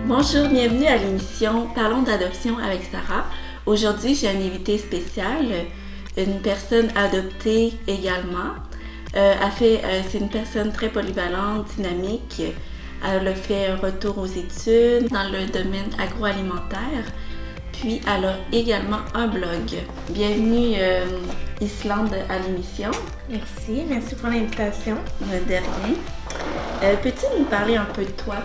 Bonjour, bienvenue à l'émission Parlons d'adoption avec Sarah. Aujourd'hui, j'ai un invité spécial, une personne adoptée également. C'est une personne très polyvalente, dynamique. Elle a fait un retour aux études dans le domaine agroalimentaire. Puis, elle a également un blog. Bienvenue, Islande, à l'émission. Merci pour l'invitation. De rien. Peux-tu nous parler un peu de toi?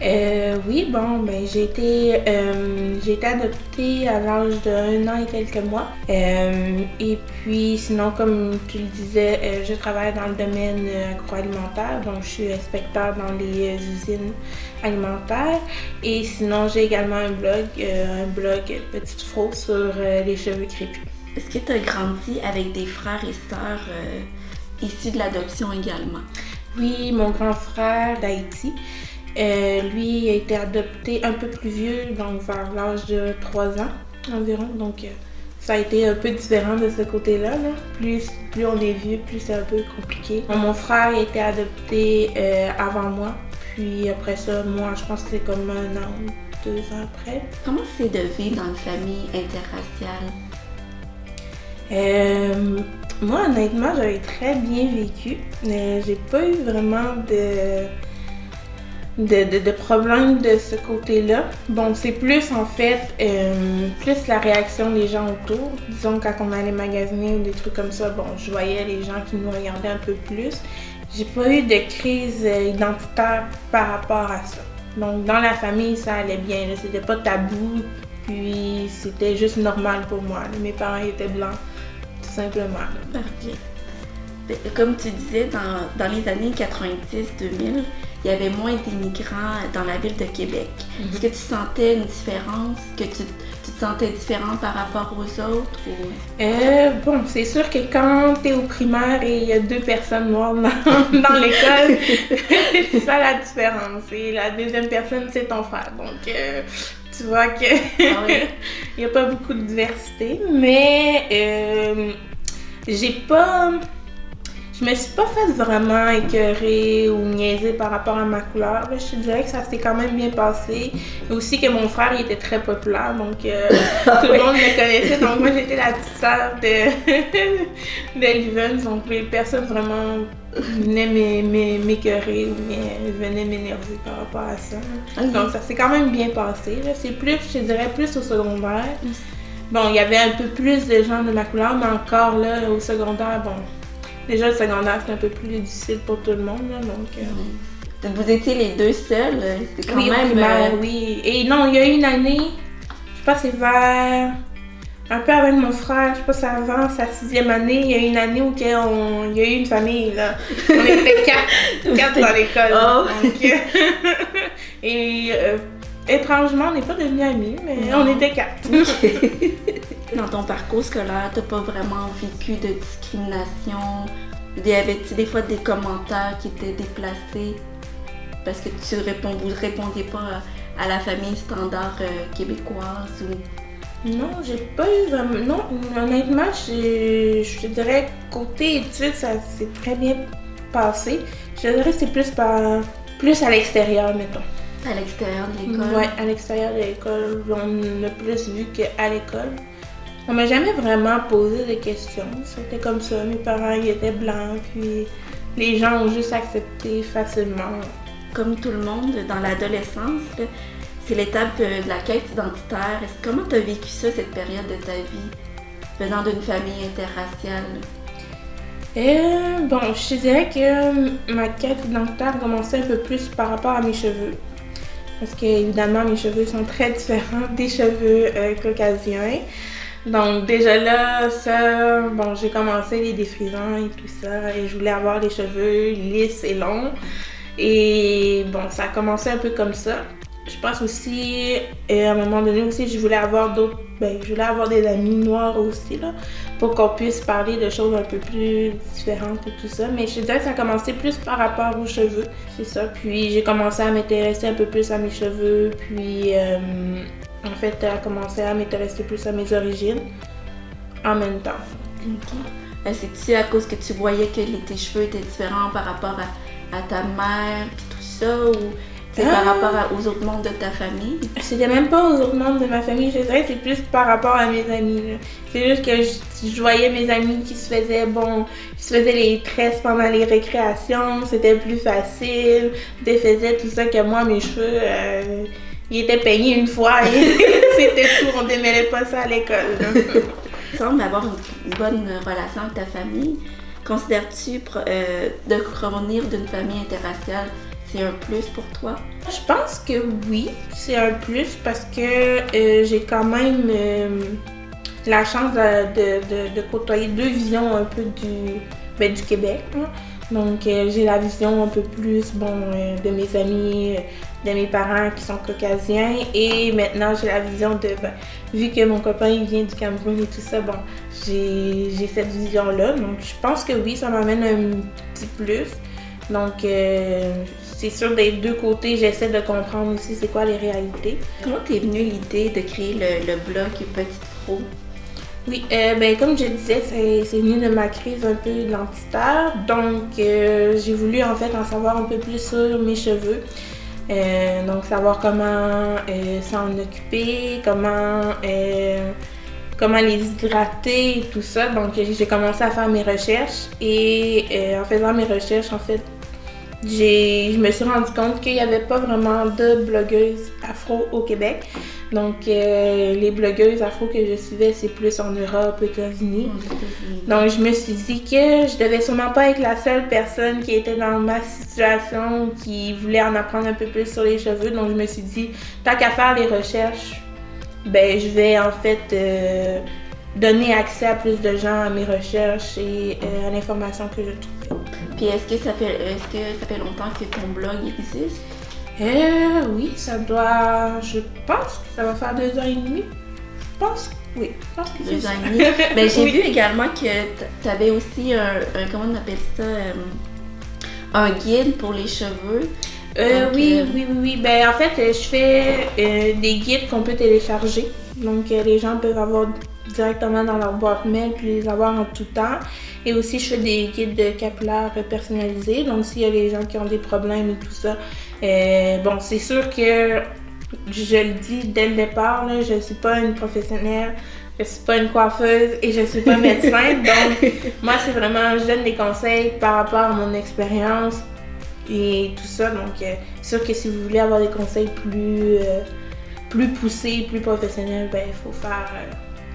J'ai été adoptée à l'âge de 1 an et quelques mois. Et puis, sinon, comme tu le disais, je travaille dans le domaine agroalimentaire, donc je suis inspecteur dans les usines alimentaires. Et sinon, j'ai également un blog Petite Fro sur les cheveux crépus. Est-ce que tu as grandi avec des frères et sœurs issus de l'adoption également? Oui, mon grand frère d'Haïti. Lui a été adopté un peu plus vieux, donc vers l'âge de 3 ans environ. Donc ça a été un peu différent de ce côté-là. Là. Plus on est vieux, plus c'est un peu compliqué. Mon frère a été adopté avant moi. Puis après ça, moi, je pense que c'est comme 1 an ou 2 ans après. Comment c'est de vivre dans une famille interraciale? Moi, honnêtement, j'avais très bien vécu. J'ai pas eu vraiment de problèmes de ce côté-là. Bon, c'est plus en fait, plus la réaction des gens autour. Disons, quand on allait magasiner ou des trucs comme ça, bon, je voyais les gens qui nous regardaient un peu plus. J'ai pas eu de crise identitaire par rapport à ça. Donc, dans la famille, ça allait bien. Là. C'était pas tabou, puis c'était juste normal pour moi. Là. Mes parents étaient blancs, tout simplement. Là. Parfait. Comme tu disais, dans les années 90-2000, il y avait moins d'immigrants dans la ville de Québec. Mm-hmm. Est-ce que tu sentais une différence, que tu te sentais différente par rapport aux autres? Ou... Bon, c'est sûr que quand tu es au primaire et il y a 2 personnes noires dans l'école, c'est ça la différence. Et la deuxième personne, c'est ton frère. Donc, tu vois qu'il n'y a pas beaucoup de diversité. Mais je me suis pas fait vraiment écœurer ou niaiser par rapport à ma couleur. Je te dirais que ça s'est quand même bien passé. Et aussi que mon frère, il était très populaire, donc tout le monde me connaissait. Donc moi, j'étais la petite sœur de Livens. Donc les personnes vraiment venaient m'écœurer ou venaient m'énerver par rapport à ça. Okay. Donc ça s'est quand même bien passé. Là. C'est plus, je te dirais, plus au secondaire. Bon, il y avait un peu plus de gens de ma couleur, mais encore là, au secondaire, bon... Déjà, le secondaire, c'est un peu plus difficile pour tout le monde, là, donc... Vous étiez les 2 seuls, c'est quand même... Primaire, oui. Et non, il y a eu une année, je sais pas, c'est vers... Un peu avec mon frère, je sais pas, c'est avant sa 6e année, il y a eu une année où il y a eu une famille, là. On était 4 dans l'école. Oh. Donc, et étrangement, on n'est pas devenus amis, mais on était 4. Dans ton parcours scolaire, t'as pas vraiment vécu de discrimination? Y avait-il des fois des commentaires qui étaient déplacés parce que vous répondiez pas à la famille standard québécoise? Ou... Non, j'ai pas eu vraiment... Non, honnêtement, je te dirais côté études, ça s'est très bien passé. Je te dirais que c'est plus à l'extérieur, mettons. À l'extérieur de l'école? Oui, à l'extérieur de l'école. On a plus vu qu'à l'école. On m'a jamais vraiment posé de questions. C'était comme ça. Mes parents, ils étaient blancs, puis les gens ont juste accepté facilement. Comme tout le monde, dans l'adolescence, c'est l'étape de la quête identitaire. Comment tu as vécu ça, cette période de ta vie, venant d'une famille interraciale? Bon, je te dirais que ma quête identitaire commençait un peu plus par rapport à mes cheveux. Parce qu'évidemment, mes cheveux sont très différents des cheveux caucasiens. Donc déjà là, j'ai commencé les défrisants et tout ça, et je voulais avoir des cheveux lisses et longs. Et bon, ça a commencé un peu comme ça. Je pense aussi, à un moment donné aussi, je voulais avoir des amis noirs aussi, là, pour qu'on puisse parler de choses un peu plus différentes et tout ça. Mais je te dirais que ça a commencé plus par rapport aux cheveux, c'est ça. Puis j'ai commencé à m'intéresser un peu plus à mes cheveux, puis... En fait, elle a commencé à m'intéresser plus à mes origines en même temps. Ok. C'est-tu à cause que tu voyais que tes cheveux étaient différents par rapport à ta mère puis tout ça? Ou C'est par rapport aux autres membres de ta famille? C'était même pas aux autres membres de ma famille, je dirais, c'est plus par rapport à mes amis. Là. C'est juste que je voyais mes amis qui se faisaient, les tresses pendant les récréations, c'était plus facile, défaisaient tout ça que moi, mes cheveux, ils étaient peignés une fois et c'était tout, on démêlait pas ça à l'école. Tu sembles avoir une bonne relation avec ta famille. Considères-tu de provenir d'une famille interraciale, c'est un plus pour toi? Je pense que oui, c'est un plus parce que j'ai quand même la chance de côtoyer deux visions un peu du Québec. Hein. Donc j'ai la vision un peu plus de mes amis, de mes parents qui sont caucasiens et maintenant j'ai la vision vu que mon copain il vient du Cameroun et tout ça, j'ai cette vision-là. Donc je pense que oui, ça m'amène un petit plus. Donc c'est sûr des deux côtés, j'essaie de comprendre aussi c'est quoi les réalités. Comment t'es venue l'idée de créer le blog Petite Fro? Oui, comme je disais, c'est venu de ma crise un peu identitaire. Donc j'ai voulu en fait en savoir un peu plus sur mes cheveux. Donc savoir comment s'en occuper, comment les hydrater et tout ça. Donc j'ai commencé à faire mes recherches et en faisant mes recherches, en fait, je me suis rendu compte qu'il n'y avait pas vraiment de blogueuses afro au Québec. Donc les blogueuses afro que je suivais, c'est plus en Europe, aux États-Unis. Donc je me suis dit que je devais sûrement pas être la seule personne qui était dans ma situation, qui voulait en apprendre un peu plus sur les cheveux. Donc je me suis dit, tant qu'à faire les recherches, je vais en fait donner accès à plus de gens à mes recherches et à l'information que je trouvais. Puis est-ce que ça fait longtemps que ton blog existe? Oui, ça doit... Je pense que ça va faire 2 ans et demi. Je pense que 2 ans et demi. J'ai vu également que tu avais aussi comment on appelle ça? Un guide pour les cheveux. Oui. En fait, je fais des guides qu'on peut télécharger. Donc, les gens peuvent avoir directement dans leur boîte mail puis les avoir en tout temps. Et aussi, je fais des guides de capillaires personnalisés. Donc, s'il y a des gens qui ont des problèmes et tout ça, c'est sûr que je le dis dès le départ, là, je ne suis pas une professionnelle, je ne suis pas une coiffeuse et je ne suis pas médecin. Donc, moi, c'est vraiment, je donne des conseils par rapport à mon expérience et tout ça. Donc, c'est sûr que si vous voulez avoir des conseils plus poussés, plus professionnels, il faut faire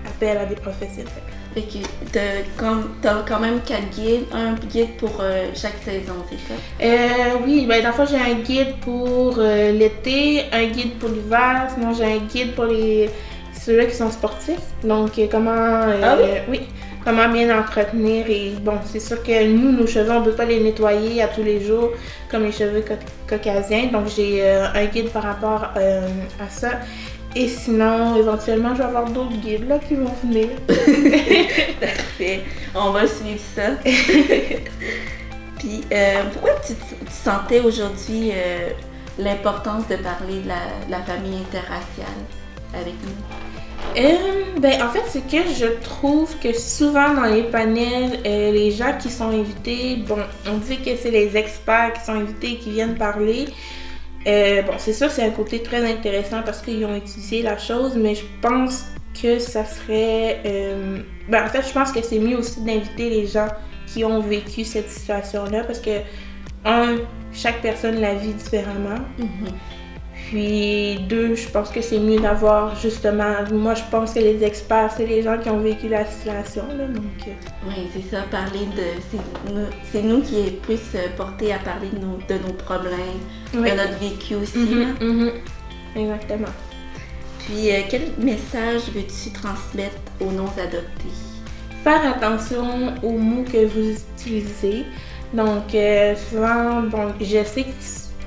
appel à des professionnels. Fait que t'as quand même 4 guides, un guide pour chaque saison, c'est ça? Oui, dans le fond, j'ai un guide pour l'été, un guide pour l'hiver, sinon j'ai un guide pour ceux-là qui sont sportifs. Donc, comment bien entretenir. Et c'est sûr que nos cheveux, on ne peut pas les nettoyer à tous les jours comme les cheveux caucasiens. Donc, j'ai un guide par rapport à ça. Et sinon, éventuellement, je vais avoir d'autres guides là qui vont venir. Parfait. On va suivre ça. Puis, pourquoi tu sentais aujourd'hui l'importance de parler de la famille interraciale avec nous? En fait, c'est que je trouve que souvent dans les panels, les gens qui sont invités, on dit que c'est les experts qui sont invités et qui viennent parler. C'est sûr, c'est un côté très intéressant parce qu'ils ont étudié la chose, mais je pense que ça serait... en fait, je pense que c'est mieux aussi d'inviter les gens qui ont vécu cette situation-là parce que, chaque personne la vit différemment. Mm-hmm. Puis 2, je pense que c'est mieux d'avoir justement... Moi, je pense que les experts, c'est les gens qui ont vécu la situation, là, donc... Oui, c'est ça, c'est nous qui est plus portés à parler de nos problèmes, de notre vécu aussi. Mm-hmm, mm-hmm. Exactement. Puis, quel message veux-tu transmettre aux non-adoptés? Faire attention aux mots que vous utilisez. Donc, souvent, je sais que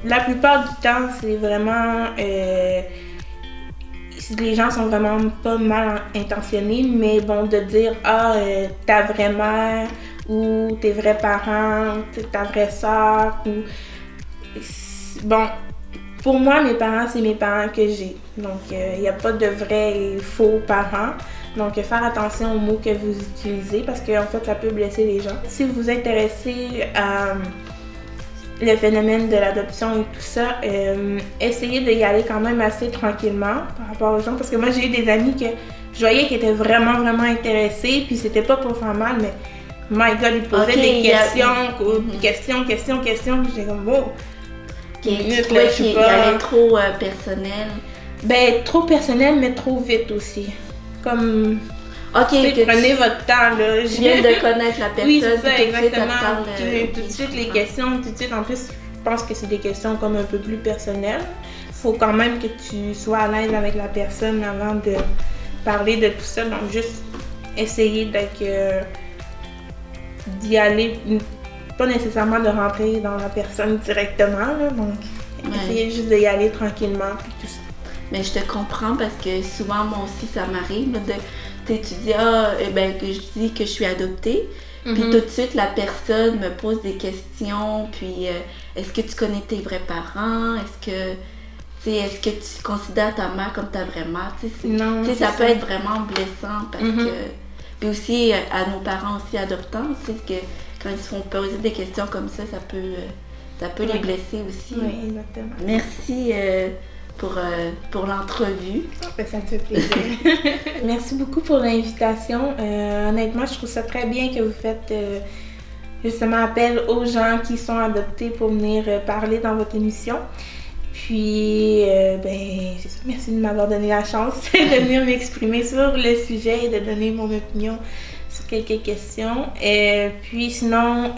la plupart du temps, c'est vraiment... les gens sont vraiment pas mal intentionnés, mais de dire ta vraie mère ou tes vrais parents, ou ta vraie sœur, ou... pour moi, mes parents, c'est mes parents que j'ai. Donc, il n'y a pas de vrais et faux parents. Donc, faire attention aux mots que vous utilisez parce qu'en fait, ça peut blesser les gens. Si vous vous intéressez le phénomène de l'adoption et tout ça, essayer d'y aller quand même assez tranquillement par rapport aux gens. Parce que moi, j'ai eu des amis que je voyais qui étaient vraiment, vraiment intéressés, puis c'était pas pour faire mal, mais my God, ils posaient des questions, puis j'étais comme, wow. Tu trouvais qu'il allait trop personnel? Ben, trop personnel, mais trop vite aussi. Comme... Ok, prenez votre temps, là. Je viens de connaître la personne. Oui, c'est ça, exactement. Tout de suite, les questions, tout de suite, en plus, je pense que c'est des questions comme un peu plus personnelles. Faut quand même que tu sois à l'aise avec la personne avant de parler de tout ça. Donc, juste essayer d'y aller, pas nécessairement de rentrer dans la personne directement, là. Donc, essayer juste d'y aller tranquillement, puis tout ça. Mais je te comprends parce que souvent, moi aussi, ça m'arrive tu dis, que je dis que je suis adoptée, puis tout de suite, la personne me pose des questions, puis est-ce que tu connais tes vrais parents? Est-ce que tu considères ta mère comme ta vraie mère? Non, ça peut être vraiment blessant parce que... Puis aussi, à nos parents aussi adoptants, que quand ils se font poser des questions comme ça peut les blesser aussi. Oui, exactement. Merci pour l'entrevue. Ça me fait plaisir. Merci beaucoup pour l'invitation. Honnêtement, je trouve ça très bien que vous faites justement appel aux gens qui sont adoptés pour venir parler dans votre émission. Puis, c'est ça. Merci de m'avoir donné la chance de venir m'exprimer sur le sujet et de donner mon opinion sur quelques questions. Puis sinon,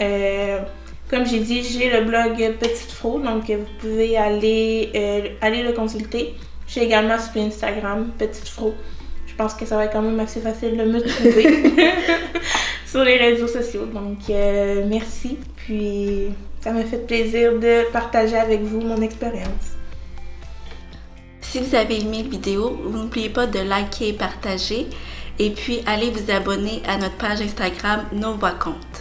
comme j'ai dit, j'ai le blog Petite Fro, donc vous pouvez aller le consulter. Je suis également sur Instagram, Petite Fro. Je pense que ça va être quand même assez facile de me trouver sur les réseaux sociaux. Donc, merci. Puis, ça m'a fait plaisir de partager avec vous mon expérience. Si vous avez aimé la vidéo, n'oubliez pas de liker et partager. Et puis, allez vous abonner à notre page Instagram Nos Voix Comptent.